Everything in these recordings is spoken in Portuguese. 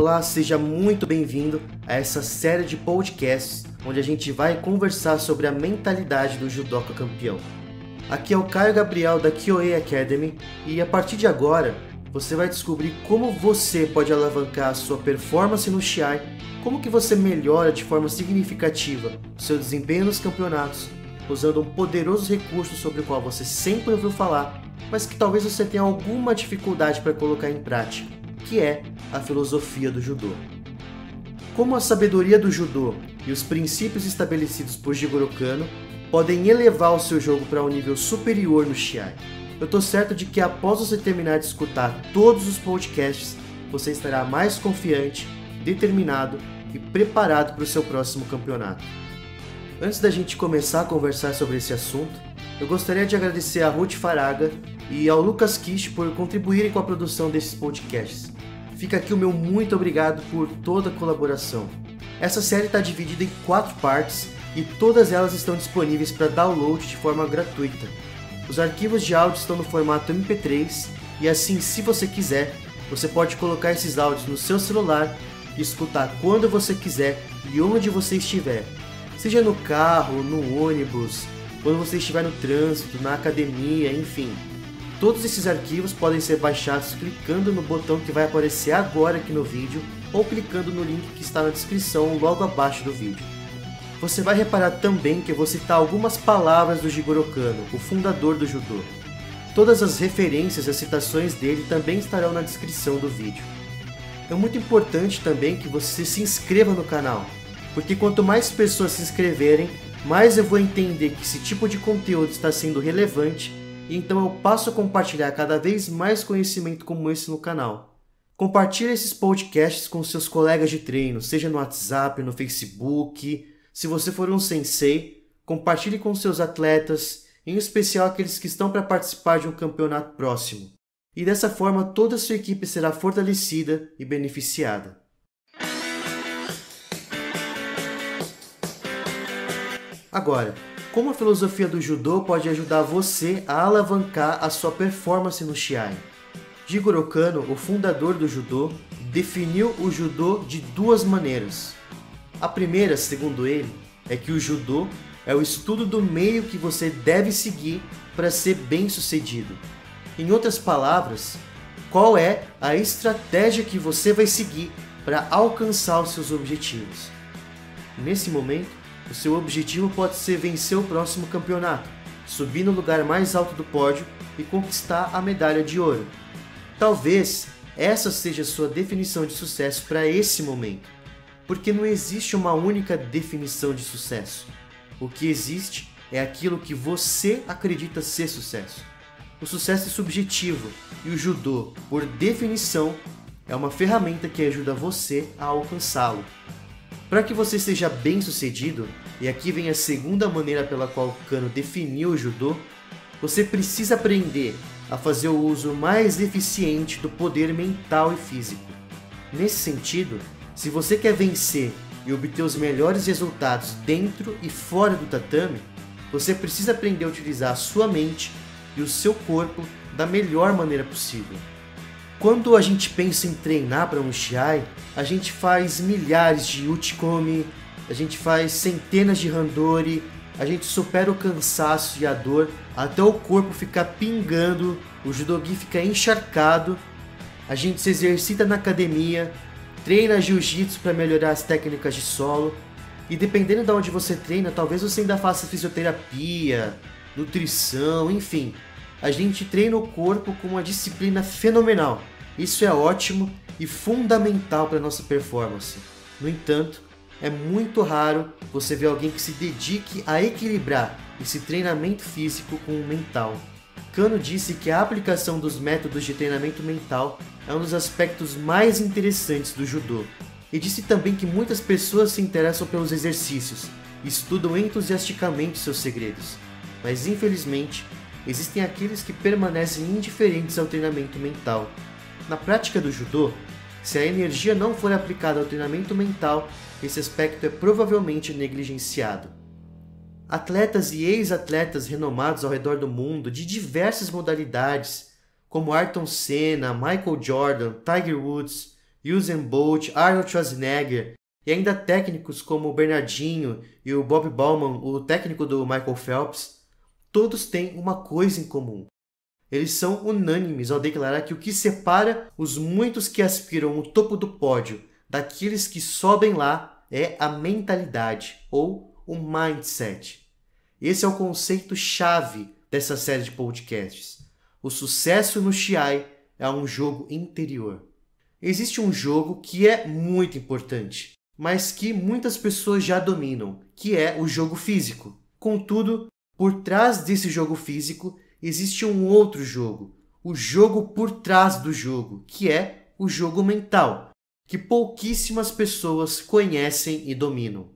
Olá, seja muito bem-vindo a essa série de podcasts onde a gente vai conversar sobre a mentalidade do judoca campeão. Aqui é o Caio Gabriel da Kyoei Academy e a partir de agora você vai descobrir como você pode alavancar a sua performance no Shiai, como que você melhora de forma significativa o seu desempenho nos campeonatos, usando um poderoso recurso sobre o qual você sempre ouviu falar, mas que talvez você tenha alguma dificuldade para colocar em prática, que é a filosofia do judô. Como a sabedoria do judô e os princípios estabelecidos por Jigoro Kano podem elevar o seu jogo para um nível superior no Shiai. Eu estou certo de que após você terminar de escutar todos os podcasts, você estará mais confiante, determinado e preparado para o seu próximo campeonato. Antes da gente começar a conversar sobre esse assunto, eu gostaria de agradecer a Ruth Faraga e ao Lucas Kish por contribuírem com a produção desses podcasts. Fica aqui o meu muito obrigado por toda a colaboração. Essa série está dividida em 4 partes e todas elas estão disponíveis para download de forma gratuita. Os arquivos de áudio estão no formato MP3 e assim, se você quiser, você pode colocar esses áudios no seu celular e escutar quando você quiser e onde você estiver. Seja no carro, no ônibus, quando você estiver no trânsito, na academia, enfim. Todos esses arquivos podem ser baixados clicando no botão que vai aparecer agora aqui no vídeo ou clicando no link que está na descrição logo abaixo do vídeo. Você vai reparar também que eu vou citar algumas palavras do Jigoro Kano, o fundador do judô. Todas as referências e as citações dele também estarão na descrição do vídeo. É muito importante também que você se inscreva no canal, porque quanto mais pessoas se inscreverem, mais eu vou entender que esse tipo de conteúdo está sendo relevante e então eu passo a compartilhar cada vez mais conhecimento como esse no canal. Compartilhe esses podcasts com seus colegas de treino, seja no WhatsApp, no Facebook. Se você for um sensei, compartilhe com seus atletas, em especial aqueles que estão para participar de um campeonato próximo. E dessa forma toda a sua equipe será fortalecida e beneficiada. Agora, como a filosofia do judô pode ajudar você a alavancar a sua performance no Shiai? Jigoro Kano, o fundador do judô, definiu o judô de 2 maneiras. A primeira, segundo ele, é que o judô é o estudo do meio que você deve seguir para ser bem-sucedido. Em outras palavras, qual é a estratégia que você vai seguir para alcançar os seus objetivos? Nesse momento, o seu objetivo pode ser vencer o próximo campeonato, subir no lugar mais alto do pódio e conquistar a medalha de ouro. Talvez essa seja a sua definição de sucesso para esse momento. Porque não existe uma única definição de sucesso. O que existe é aquilo que você acredita ser sucesso. O sucesso é subjetivo e o judô, por definição, é uma ferramenta que ajuda você a alcançá-lo. Para que você seja bem-sucedido, e aqui vem a segunda maneira pela qual Kano definiu o judô, você precisa aprender a fazer o uso mais eficiente do poder mental e físico. Nesse sentido, se você quer vencer e obter os melhores resultados dentro e fora do tatame, você precisa aprender a utilizar a sua mente e o seu corpo da melhor maneira possível. Quando a gente pensa em treinar para um Shiai, a gente faz milhares de uchikomi, a gente faz centenas de randori, a gente supera o cansaço e a dor até o corpo ficar pingando, o judogi ficar encharcado, a gente se exercita na academia, treina jiu-jitsu para melhorar as técnicas de solo e dependendo de onde você treina, talvez você ainda faça fisioterapia, nutrição, enfim. A gente treina o corpo com uma disciplina fenomenal. Isso é ótimo e fundamental para a nossa performance. No entanto, é muito raro você ver alguém que se dedique a equilibrar esse treinamento físico com o mental. Kano disse que a aplicação dos métodos de treinamento mental é um dos aspectos mais interessantes do judô. E disse também que muitas pessoas se interessam pelos exercícios e estudam entusiasticamente seus segredos. Mas infelizmente, existem aqueles que permanecem indiferentes ao treinamento mental. Na prática do judô, se a energia não for aplicada ao treinamento mental, esse aspecto é provavelmente negligenciado. Atletas e ex-atletas renomados ao redor do mundo de diversas modalidades, como Ayrton Senna, Michael Jordan, Tiger Woods, Usain Bolt, Arnold Schwarzenegger e ainda técnicos como o Bernardinho e o Bob Bowman, o técnico do Michael Phelps, todos têm uma coisa em comum. Eles são unânimes ao declarar que o que separa os muitos que aspiram ao topo do pódio daqueles que sobem lá é a mentalidade, ou o mindset. Esse é o conceito-chave dessa série de podcasts. O sucesso no Chiai é um jogo interior. Existe um jogo que é muito importante, mas que muitas pessoas já dominam, que é o jogo físico. Contudo, por trás desse jogo físico, existe um outro jogo, o jogo por trás do jogo, que é o jogo mental, que pouquíssimas pessoas conhecem e dominam.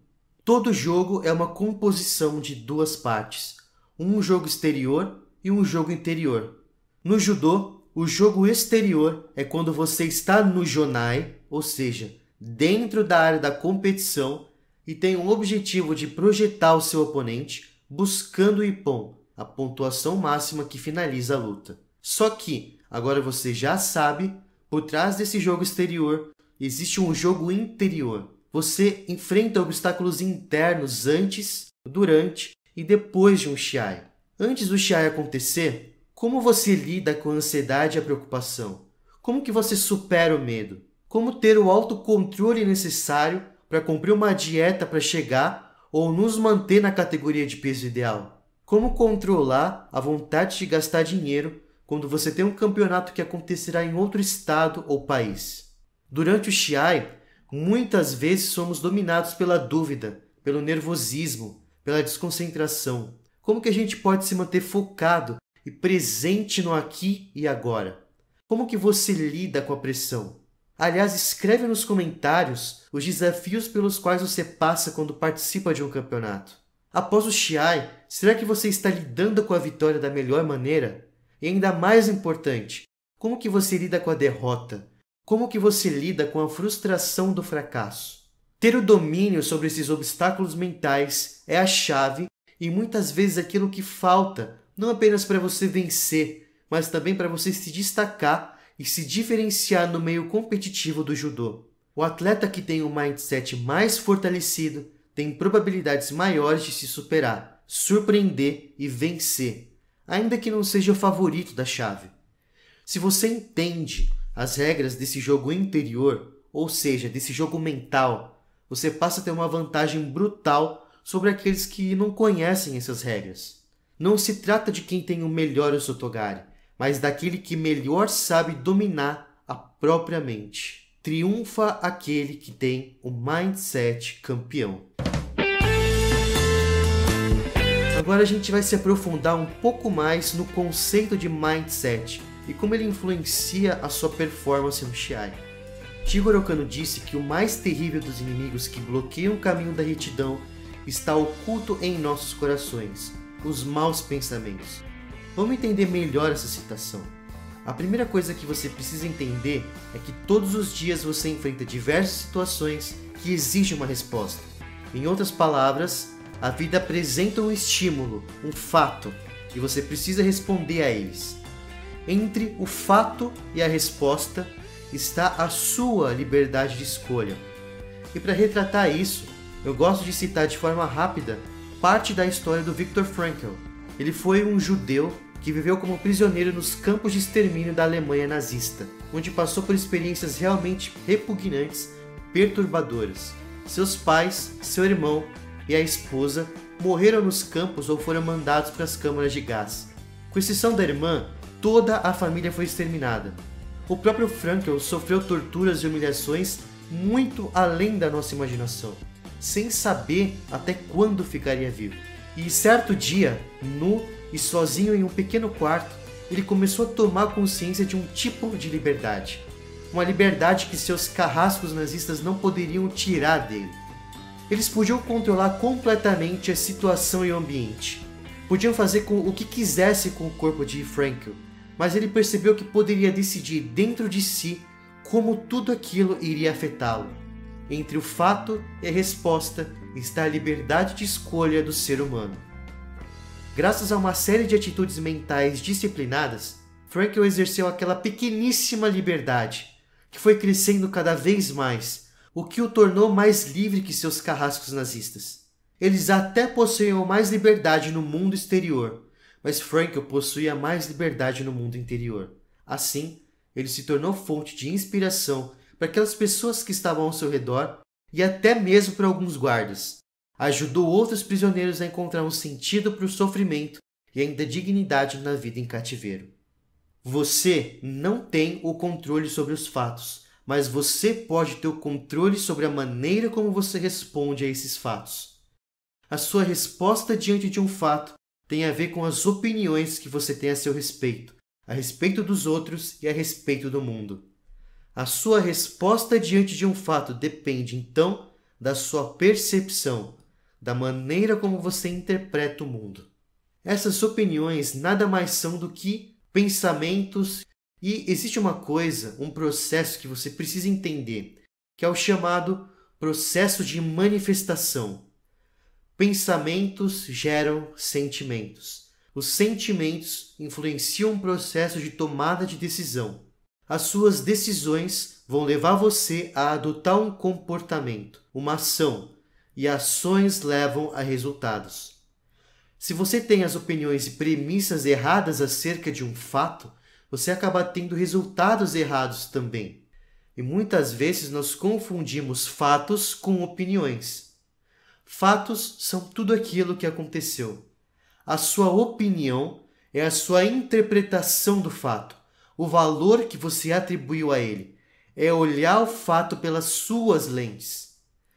Todo jogo é uma composição de duas partes, um jogo exterior e um jogo interior. No judô, o jogo exterior é quando você está no jonai, ou seja, dentro da área da competição, e tem o objetivo de projetar o seu oponente buscando o ippon, a pontuação máxima que finaliza a luta. Só que, agora você já sabe, por trás desse jogo exterior, existe um jogo interior. Você enfrenta obstáculos internos antes, durante e depois de um Chiai. Antes do Chiai acontecer, como você lida com a ansiedade e a preocupação? Como que você supera o medo? Como ter o autocontrole necessário para cumprir uma dieta para chegar ou nos manter na categoria de peso ideal? Como controlar a vontade de gastar dinheiro quando você tem um campeonato que acontecerá em outro estado ou país? Durante o Chiai, muitas vezes somos dominados pela dúvida, pelo nervosismo, pela desconcentração. Como que a gente pode se manter focado e presente no aqui e agora? Como que você lida com a pressão? Aliás, escreve nos comentários os desafios pelos quais você passa quando participa de um campeonato. Após o Chiai, será que você está lidando com a vitória da melhor maneira? E ainda mais importante, como que você lida com a derrota? Como que você lida com a frustração do fracasso? Ter o domínio sobre esses obstáculos mentais é a chave e muitas vezes aquilo que falta, não apenas para você vencer, mas também para você se destacar e se diferenciar no meio competitivo do judô. O atleta que tem um mindset mais fortalecido tem probabilidades maiores de se superar, surpreender e vencer, ainda que não seja o favorito da chave. Se você entende as regras desse jogo interior, ou seja, desse jogo mental, você passa a ter uma vantagem brutal sobre aqueles que não conhecem essas regras. Não se trata de quem tem o melhor Osotogari, mas daquele que melhor sabe dominar a própria mente. Triunfa aquele que tem o mindset campeão. Agora a gente vai se aprofundar um pouco mais no conceito de mindset e como ele influencia a sua performance no Chiai. Jigoro Kano disse que o mais terrível dos inimigos que bloqueiam o caminho da retidão está oculto em nossos corações, os maus pensamentos. Vamos entender melhor essa citação. A primeira coisa que você precisa entender é que todos os dias você enfrenta diversas situações que exigem uma resposta. Em outras palavras, a vida apresenta um estímulo, um fato, e você precisa responder a eles. Entre o fato e a resposta está a sua liberdade de escolha. E para retratar isso, eu gosto de citar de forma rápida parte da história do Viktor Frankl. Ele foi um judeu que viveu como prisioneiro nos campos de extermínio da Alemanha nazista, onde passou por experiências realmente repugnantes, perturbadoras. Seus pais, seu irmão e a esposa morreram nos campos ou foram mandados para as câmaras de gás. Com exceção da irmã, toda a família foi exterminada. O próprio Frankl sofreu torturas e humilhações muito além da nossa imaginação, sem saber até quando ficaria vivo. E certo dia, nu e sozinho em um pequeno quarto, ele começou a tomar consciência de um tipo de liberdade. Uma liberdade que seus carrascos nazistas não poderiam tirar dele. Eles podiam controlar completamente a situação e o ambiente. Podiam fazer o que quisessem com o corpo de Frankl, mas ele percebeu que poderia decidir dentro de si como tudo aquilo iria afetá-lo. Entre o fato e a resposta está a liberdade de escolha do ser humano. Graças a uma série de atitudes mentais disciplinadas, Frankl exerceu aquela pequeníssima liberdade, que foi crescendo cada vez mais, o que o tornou mais livre que seus carrascos nazistas. Eles até possuíam mais liberdade no mundo exterior, mas Frankl possuía mais liberdade no mundo interior. Assim, ele se tornou fonte de inspiração para aquelas pessoas que estavam ao seu redor e até mesmo para alguns guardas. Ajudou outros prisioneiros a encontrar um sentido para o sofrimento e ainda dignidade na vida em cativeiro. Você não tem o controle sobre os fatos, mas você pode ter o controle sobre a maneira como você responde a esses fatos. A sua resposta diante de um fato tem a ver com as opiniões que você tem a seu respeito, a respeito dos outros e a respeito do mundo. A sua resposta diante de um fato depende, então, da sua percepção, da maneira como você interpreta o mundo. Essas opiniões nada mais são do que pensamentos, e existe uma coisa, um processo que você precisa entender, que é o chamado processo de manifestação. Pensamentos geram sentimentos. Os sentimentos influenciam o processo de tomada de decisão. As suas decisões vão levar você a adotar um comportamento, uma ação, e ações levam a resultados. Se você tem as opiniões e premissas erradas acerca de um fato, você acaba tendo resultados errados também. E muitas vezes nós confundimos fatos com opiniões. Fatos são tudo aquilo que aconteceu. A sua opinião é a sua interpretação do fato, o valor que você atribuiu a ele. É olhar o fato pelas suas lentes.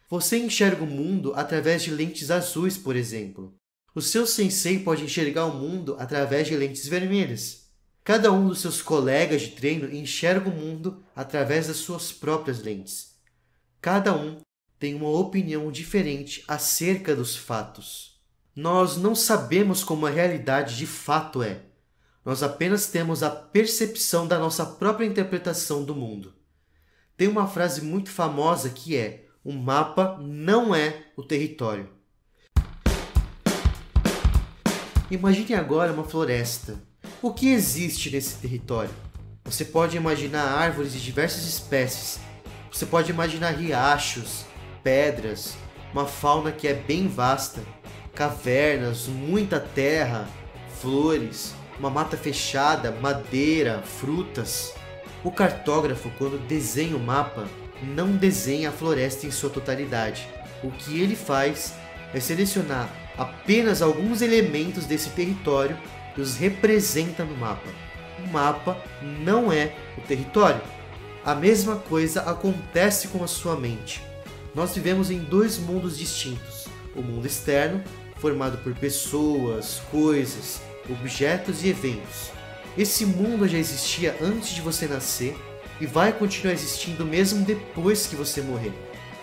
Você enxerga o mundo através de lentes azuis, por exemplo. O seu sensei pode enxergar o mundo através de lentes vermelhas. Cada um dos seus colegas de treino enxerga o mundo através das suas próprias lentes. Cada um tem uma opinião diferente acerca dos fatos. Nós não sabemos como a realidade de fato é. Nós apenas temos a percepção da nossa própria interpretação do mundo. Tem uma frase muito famosa que é: o mapa não é o território. Imagine agora uma floresta. O que existe nesse território? Você pode imaginar árvores de diversas espécies. Você pode imaginar riachos, pedras, uma fauna que é bem vasta, cavernas, muita terra, flores, uma mata fechada, madeira, frutas. O cartógrafo, quando desenha o mapa, não desenha a floresta em sua totalidade. O que ele faz é selecionar apenas alguns elementos desse território e os representa no mapa. O mapa não é o território. A mesma coisa acontece com a sua mente. Nós vivemos em dois mundos distintos. O mundo externo, formado por pessoas, coisas, objetos e eventos. Esse mundo já existia antes de você nascer e vai continuar existindo mesmo depois que você morrer.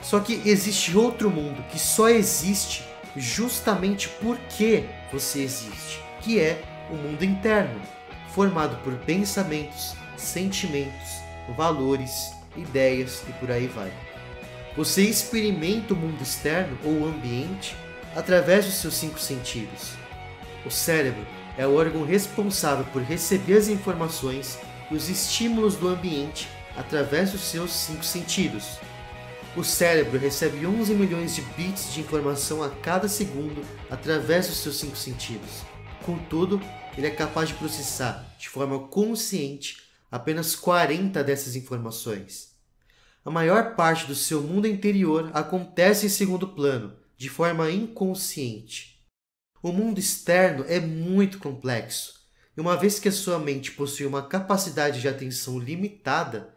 Só que existe outro mundo que só existe justamente porque você existe, que é o mundo interno, formado por pensamentos, sentimentos, valores, ideias e por aí vai. Você experimenta o mundo externo ou o ambiente através dos seus 5 sentidos. O cérebro é o órgão responsável por receber as informações e os estímulos do ambiente através dos seus 5 sentidos. O cérebro recebe 11 milhões de bits de informação a cada segundo através dos seus 5 sentidos. Contudo, ele é capaz de processar de forma consciente apenas 40 dessas informações. A maior parte do seu mundo interior acontece em segundo plano, de forma inconsciente. O mundo externo é muito complexo, e uma vez que a sua mente possui uma capacidade de atenção limitada,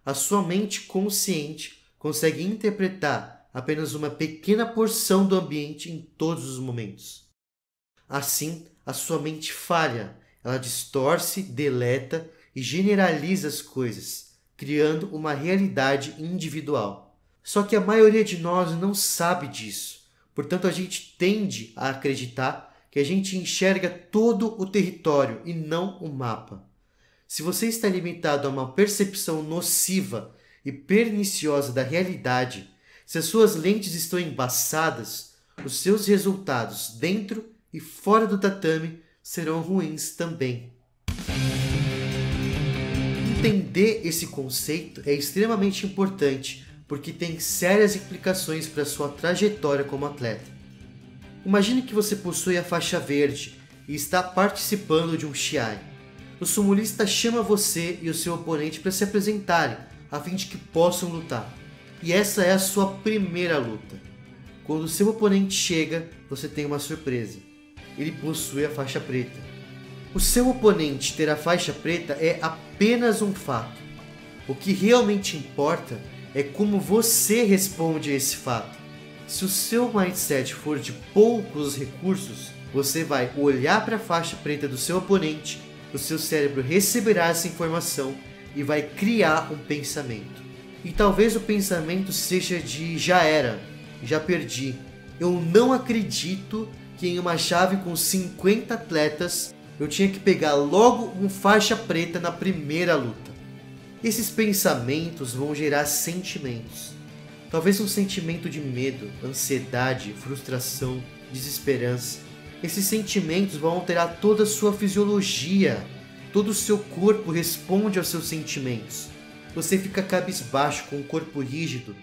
a sua mente consciente consegue interpretar apenas uma pequena porção do ambiente em todos os momentos. Assim, a sua mente falha, ela distorce, deleta e generaliza as coisas, criando uma realidade individual. Só que a maioria de nós não sabe disso, portanto a gente tende a acreditar que a gente enxerga todo o território e não o mapa. Se você está limitado a uma percepção nociva e perniciosa da realidade, se as suas lentes estão embaçadas, os seus resultados dentro e fora do tatame serão ruins também. Entender esse conceito é extremamente importante, porque tem sérias implicações para sua trajetória como atleta. Imagine que você possui a faixa verde e está participando de um Shiai. O sumolista chama você e o seu oponente para se apresentarem, a fim de que possam lutar. E essa é a sua primeira luta. Quando o seu oponente chega, você tem uma surpresa. Ele possui a faixa preta. O seu oponente ter a faixa preta é apenas um fato. O que realmente importa é como você responde a esse fato. Se o seu mindset for de poucos recursos, você vai olhar para a faixa preta do seu oponente, o seu cérebro receberá essa informação e vai criar um pensamento. E talvez o pensamento seja de já era, já perdi. Eu não acredito que em uma chave com 50 atletas eu tinha que pegar logo um faixa preta na primeira luta. Esses pensamentos vão gerar sentimentos. Talvez um sentimento de medo, ansiedade, frustração, desesperança. Esses sentimentos vão alterar toda a sua fisiologia. Todo o seu corpo responde aos seus sentimentos. Você fica cabisbaixo com o corpo rígido.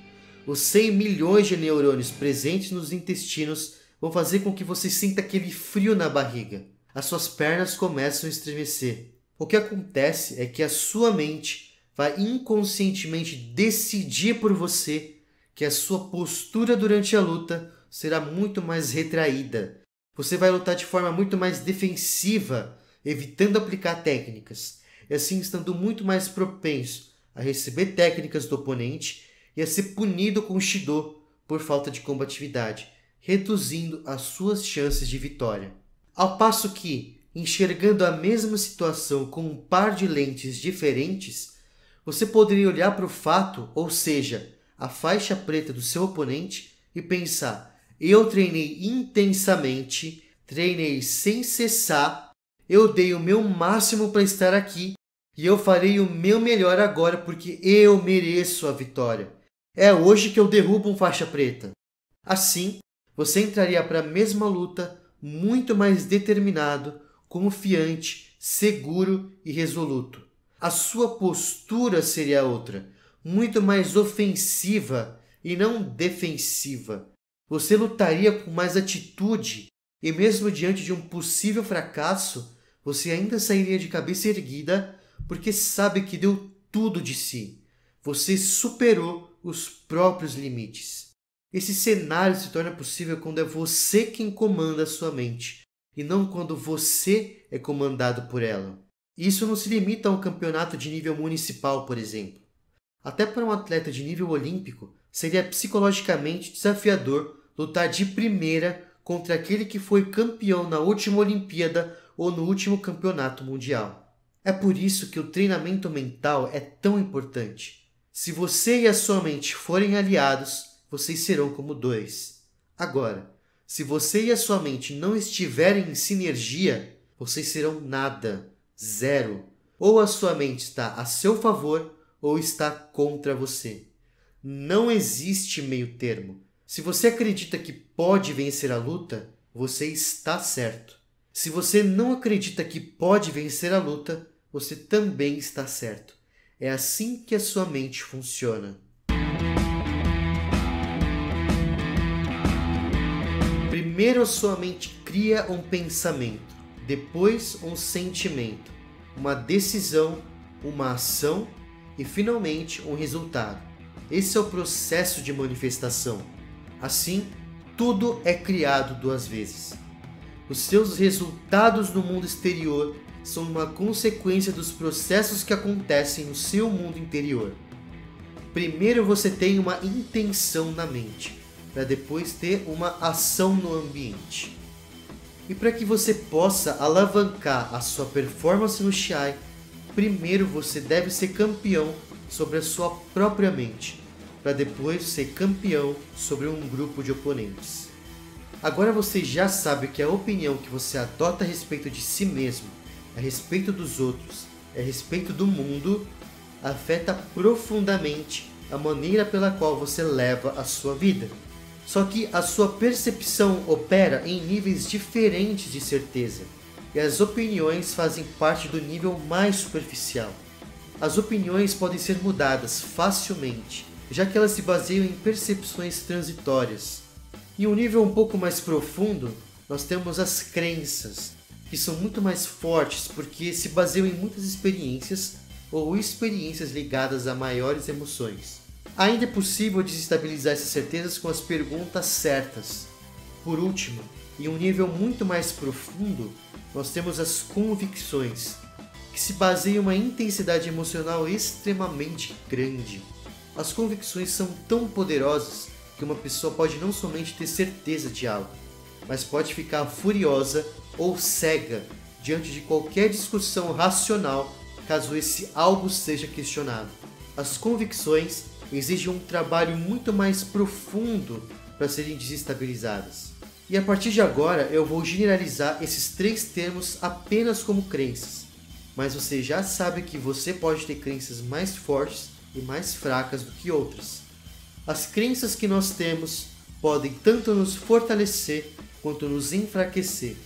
Os 100 milhões de neurônios presentes nos intestinos vão fazer com que você sinta aquele frio na barriga. As suas pernas começam a estremecer. O que acontece é que a sua mente vai inconscientemente decidir por você que a sua postura durante a luta será muito mais retraída. Você vai lutar de forma muito mais defensiva, evitando aplicar técnicas, e assim estando muito mais propenso a receber técnicas do oponente e a ser punido com Shido por falta de combatividade, reduzindo as suas chances de vitória. Ao passo que, enxergando a mesma situação com um par de lentes diferentes, você poderia olhar para o fato, ou seja, a faixa preta do seu oponente, e pensar: eu treinei intensamente, treinei sem cessar, eu dei o meu máximo para estar aqui e eu farei o meu melhor agora porque eu mereço a vitória. É hoje que eu derrubo um faixa preta. Assim, você entraria para a mesma luta muito mais determinado, confiante, seguro e resoluto. A sua postura seria outra, muito mais ofensiva e não defensiva. Você lutaria com mais atitude e mesmo diante de um possível fracasso, você ainda sairia de cabeça erguida porque sabe que deu tudo de si. Você superou os próprios limites. Esse cenário se torna possível quando é você quem comanda a sua mente e não quando você é comandado por ela. Isso não se limita a um campeonato de nível municipal, por exemplo. Até para um atleta de nível olímpico, seria psicologicamente desafiador lutar de primeira contra aquele que foi campeão na última Olimpíada ou no último campeonato mundial. É por isso que o treinamento mental é tão importante. Se você e a sua mente forem aliados, vocês serão como dois. Agora, se você e a sua mente não estiverem em sinergia, vocês serão nada, zero. Ou a sua mente está a seu favor ou está contra você. Não existe meio termo. Se você acredita que pode vencer a luta, você está certo. Se você não acredita que pode vencer a luta, você também está certo. É assim que a sua mente funciona. Primeiro a sua mente cria um pensamento, depois um sentimento, uma decisão, uma ação e finalmente um resultado. Esse é o processo de manifestação. Assim, tudo é criado duas vezes. Os seus resultados no mundo exterior são uma consequência dos processos que acontecem no seu mundo interior. Primeiro você tem uma intenção na mente, para depois ter uma ação no ambiente. E para que você possa alavancar a sua performance no Shiai, primeiro você deve ser campeão sobre a sua própria mente, para depois ser campeão sobre um grupo de oponentes. Agora você já sabe que a opinião que você adota a respeito de si mesmo, a respeito dos outros, a respeito do mundo, afeta profundamente a maneira pela qual você leva a sua vida. Só que a sua percepção opera em níveis diferentes de certeza, e as opiniões fazem parte do nível mais superficial. As opiniões podem ser mudadas facilmente, já que elas se baseiam em percepções transitórias. Em um nível um pouco mais profundo, nós temos as crenças, que são muito mais fortes porque se baseiam em muitas experiências ou experiências ligadas a maiores emoções. Ainda é possível desestabilizar essas certezas com as perguntas certas. Por último, em um nível muito mais profundo, nós temos as convicções, que se baseiam em uma intensidade emocional extremamente grande. As convicções são tão poderosas que uma pessoa pode não somente ter certeza de algo, mas pode ficar furiosa ou cega diante de qualquer discussão racional caso esse algo seja questionado. As convicções exigem um trabalho muito mais profundo para serem desestabilizadas. E a partir de agora eu vou generalizar esses 3 termos apenas como crenças, mas você já sabe que você pode ter crenças mais fortes e mais fracas do que outras. As crenças que nós temos podem tanto nos fortalecer quanto nos enfraquecer.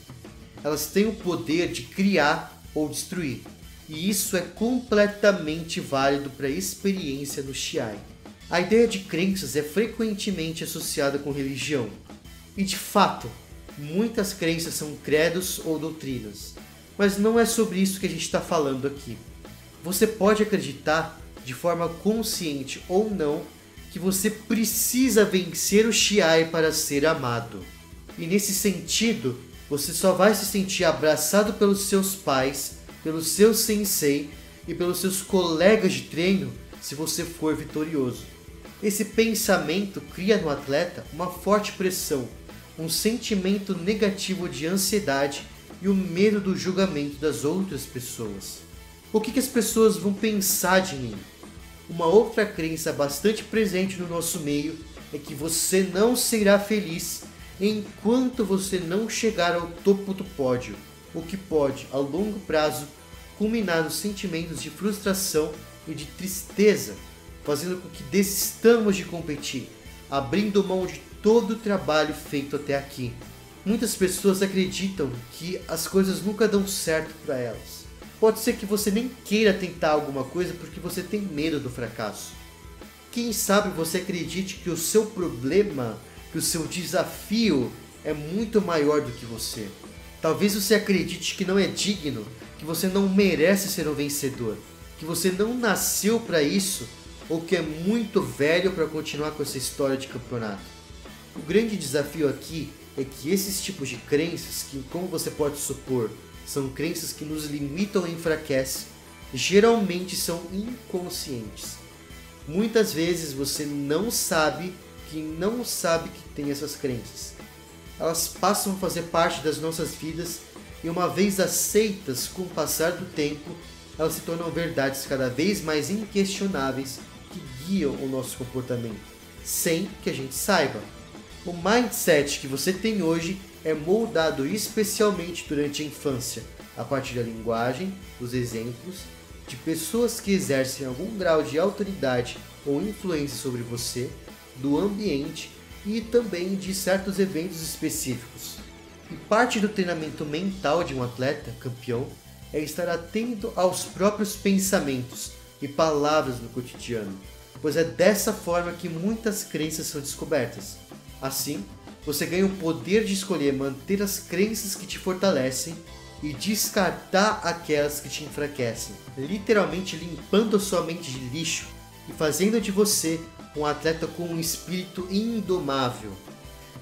Elas têm o poder de criar ou destruir, e isso é completamente válido para a experiência no Shiai. A ideia de crenças é frequentemente associada com religião, e de fato, muitas crenças são credos ou doutrinas, mas não é sobre isso que a gente está falando aqui. Você pode acreditar, de forma consciente ou não, que você precisa vencer o Shiai para ser amado. E nesse sentido, você só vai se sentir abraçado pelos seus pais, pelo seu sensei e pelos seus colegas de treino se você for vitorioso. Esse pensamento cria no atleta uma forte pressão, um sentimento negativo de ansiedade e o medo do julgamento das outras pessoas. O que as pessoas vão pensar de mim? Uma outra crença bastante presente no nosso meio é que você não será feliz enquanto você não chegar ao topo do pódio, o que pode, a longo prazo, culminar nos sentimentos de frustração e de tristeza, fazendo com que desistamos de competir, abrindo mão de todo o trabalho feito até aqui. Muitas pessoas acreditam que as coisas nunca dão certo para elas. Pode ser que você nem queira tentar alguma coisa porque você tem medo do fracasso. Quem sabe você acredite que o seu problema, que o seu desafio é muito maior do que você. Talvez você acredite que não é digno, que você não merece ser um vencedor, que você não nasceu para isso ou que é muito velho para continuar com essa história de campeonato. O grande desafio aqui é que esses tipos de crenças, que como você pode supor, são crenças que nos limitam e enfraquecem, geralmente são inconscientes. Muitas vezes você não sabe que tem essas crenças. Elas passam a fazer parte das nossas vidas e uma vez aceitas com o passar do tempo, elas se tornam verdades cada vez mais inquestionáveis que guiam o nosso comportamento, sem que a gente saiba. O mindset que você tem hoje é moldado especialmente durante a infância, a partir da linguagem, dos exemplos, de pessoas que exercem algum grau de autoridade ou influência sobre você, do ambiente e também de certos eventos específicos. E parte do treinamento mental de um atleta campeão é estar atento aos próprios pensamentos e palavras no cotidiano, pois é dessa forma que muitas crenças são descobertas. Assim, você ganha o poder de escolher manter as crenças que te fortalecem e descartar aquelas que te enfraquecem, literalmente limpando sua mente de lixo e fazendo de você um atleta com um espírito indomável.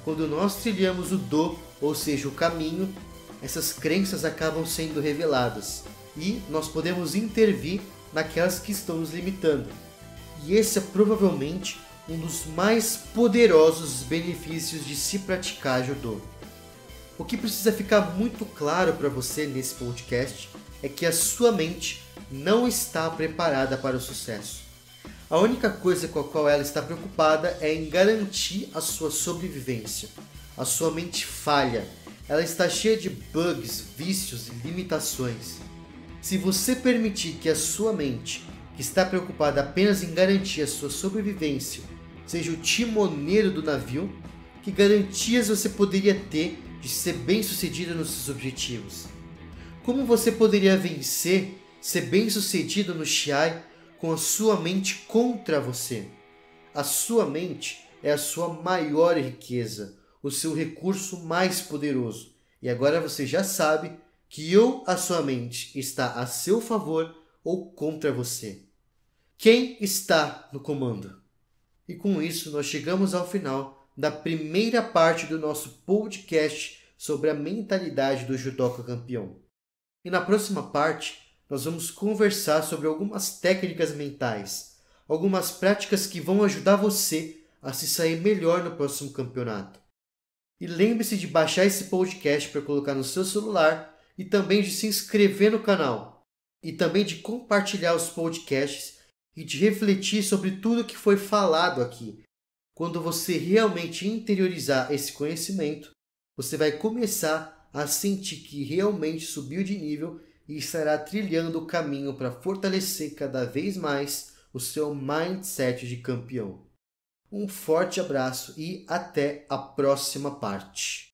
Quando nós trilhamos o Do, ou seja, o caminho, essas crenças acabam sendo reveladas e nós podemos intervir naquelas que estão nos limitando. E esse é provavelmente um dos mais poderosos benefícios de se praticar judô. O que precisa ficar muito claro para você nesse podcast é que a sua mente não está preparada para o sucesso. A única coisa com a qual ela está preocupada é em garantir a sua sobrevivência. A sua mente falha, ela está cheia de bugs, vícios e limitações. Se você permitir que a sua mente, que está preocupada apenas em garantir a sua sobrevivência, seja o timoneiro do navio, que garantias você poderia ter de ser bem-sucedido nos seus objetivos? Como você poderia vencer ser bem-sucedido no Shiai com a sua mente contra você. A sua mente é a sua maior riqueza, o seu recurso mais poderoso. E agora você já sabe que ou a sua mente está a seu favor ou contra você. Quem está no comando? E com isso nós chegamos ao final da primeira parte do nosso podcast sobre a mentalidade do judoca campeão. E na próxima parte nós vamos conversar sobre algumas técnicas mentais, algumas práticas que vão ajudar você a se sair melhor no próximo campeonato. E lembre-se de baixar esse podcast para colocar no seu celular e também de se inscrever no canal. E também de compartilhar os podcasts e de refletir sobre tudo que foi falado aqui. Quando você realmente interiorizar esse conhecimento, você vai começar a sentir que realmente subiu de nível e estará trilhando o caminho para fortalecer cada vez mais o seu mindset de campeão. Um forte abraço e até a próxima parte.